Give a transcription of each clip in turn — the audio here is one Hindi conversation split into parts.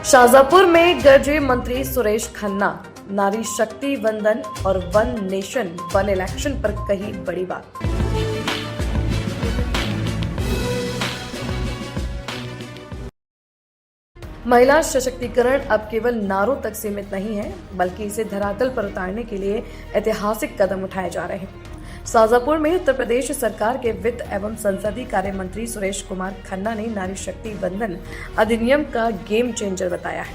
शाजापुर में गरजे मंत्री सुरेश खन्ना। नारी शक्ति वंदन और वन नेशन वन इलेक्शन पर कही बड़ी बात। महिला सशक्तिकरण अब केवल नारों तक सीमित नहीं है, बल्कि इसे धरातल पर उतारने के लिए ऐतिहासिक कदम उठाए जा रहे हैं। शाजापुर में उत्तर प्रदेश सरकार के वित्त एवं संसदीय कार्य मंत्री सुरेश कुमार खन्ना ने नारी शक्ति वंदन अधिनियम का गेम चेंजर बताया है।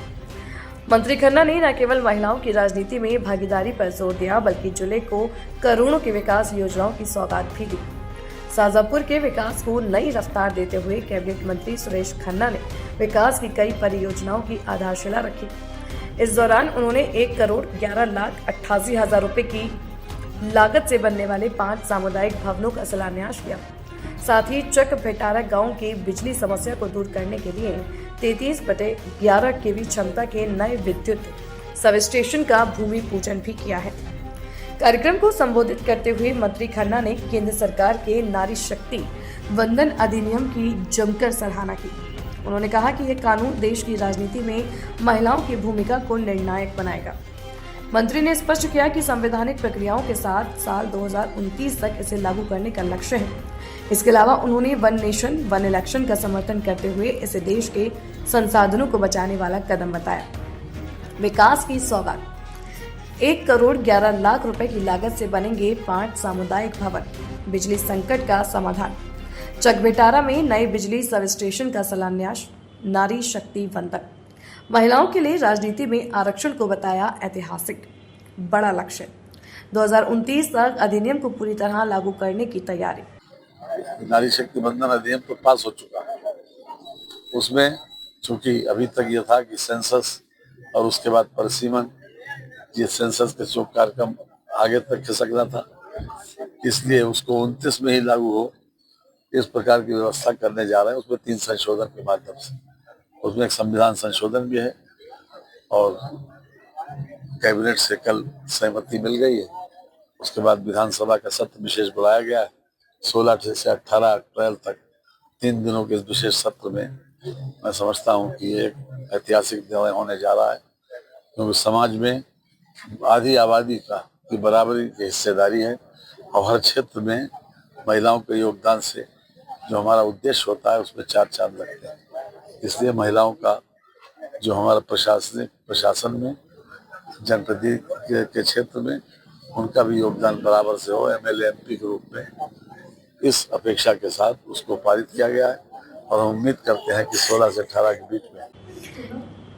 मंत्री खन्ना ने न केवल महिलाओं की राजनीति में भागीदारी पर जोर दिया, बल्कि जिले को करोड़ों की विकास योजनाओं की सौगात भी दी। शाजापुर के विकास को नई रफ्तार देते हुए कैबिनेट मंत्री सुरेश खन्ना ने विकास की कई परियोजनाओं की आधारशिला रखी। इस दौरान उन्होंने 1,11,88,000 रुपए की लागत से बनने वाले 5 सामुदायिक भवनों का शिलान्यास किया। साथ ही चक भेटारा गांव की बिजली समस्या को दूर करने के लिए 33/11 केवी क्षमता के नए विद्युत सब स्टेशन का भूमि पूजन भी किया है। कार्यक्रम को संबोधित करते हुए मंत्री खन्ना ने केंद्र सरकार के नारी शक्ति वंदन अधिनियम की जमकर सराहना की। उन्होंने कहा कि यह कानून देश की राजनीति में महिलाओं की भूमिका को निर्णायक बनाएगा। मंत्री ने स्पष्ट किया कि संवैधानिक प्रक्रियाओं के साथ साल 2029 तक इसे लागू करने का लक्ष्य है। इसके अलावा उन्होंने वन नेशन वन इलेक्शन का समर्थन करते हुए इसे देश के संसाधनों को बचाने वाला कदम बताया। विकास की सौगात 1,11,00,000 रुपए की लागत से बनेंगे 5 सामुदायिक भवन। बिजली संकट का समाधान, चकबेटारा में नए बिजली सब स्टेशन का शिलान्यास। नारी शक्ति वंदन, महिलाओं के लिए राजनीति में आरक्षण को बताया ऐतिहासिक। बड़ा लक्ष्य, 2029 तक अधिनियम को पूरी तरह लागू करने की तैयारी। नारी शक्ति वंदन अधिनियम तो पास हो चुका है। उसमें चूंकि अभी तक ये था कि सेंसस और उसके बाद परिसीमन, ये सेंसस के जो कार्यक्रम आगे तक खिसकना था, इसलिए उसको 29 में ही लागू हो, इस प्रकार की व्यवस्था करने जा रहे हैं। उसमें 3 संशोधन के माध्यम से, उसमें एक संविधान संशोधन भी है और कैबिनेट से कल सहमति मिल गई है। उसके बाद विधानसभा का सत्र विशेष बुलाया गया है। 16 से 18 अप्रैल तक 3 दिनों के इस विशेष सत्र में मैं समझता हूँ कि ये एक ऐतिहासिक निर्णय होने जा रहा है, क्योंकि समाज में आधी आबादी की बराबरी की हिस्सेदारी है और हर क्षेत्र में महिलाओं के योगदान से जो हमारा उद्देश्य होता है उसमें 4 चांद लगते हैं। इसलिए महिलाओं का जो हमारा प्रशासन में, जनप्रतिनिधि के क्षेत्र में, उनका भी योगदान बराबर से हो, MLA MP के रूप में, इस अपेक्षा के साथ उसको पारित किया गया है और हम उम्मीद करते हैं कि 16 से 18 के बीच में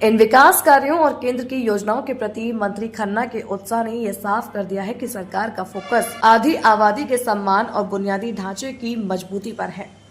इन विकास कार्यों और केंद्र की योजनाओं के प्रति मंत्री खन्ना के उत्साह ने यह साफ कर दिया है कि सरकार का फोकस आधी आबादी के सम्मान और बुनियादी ढांचे की मजबूती पर है।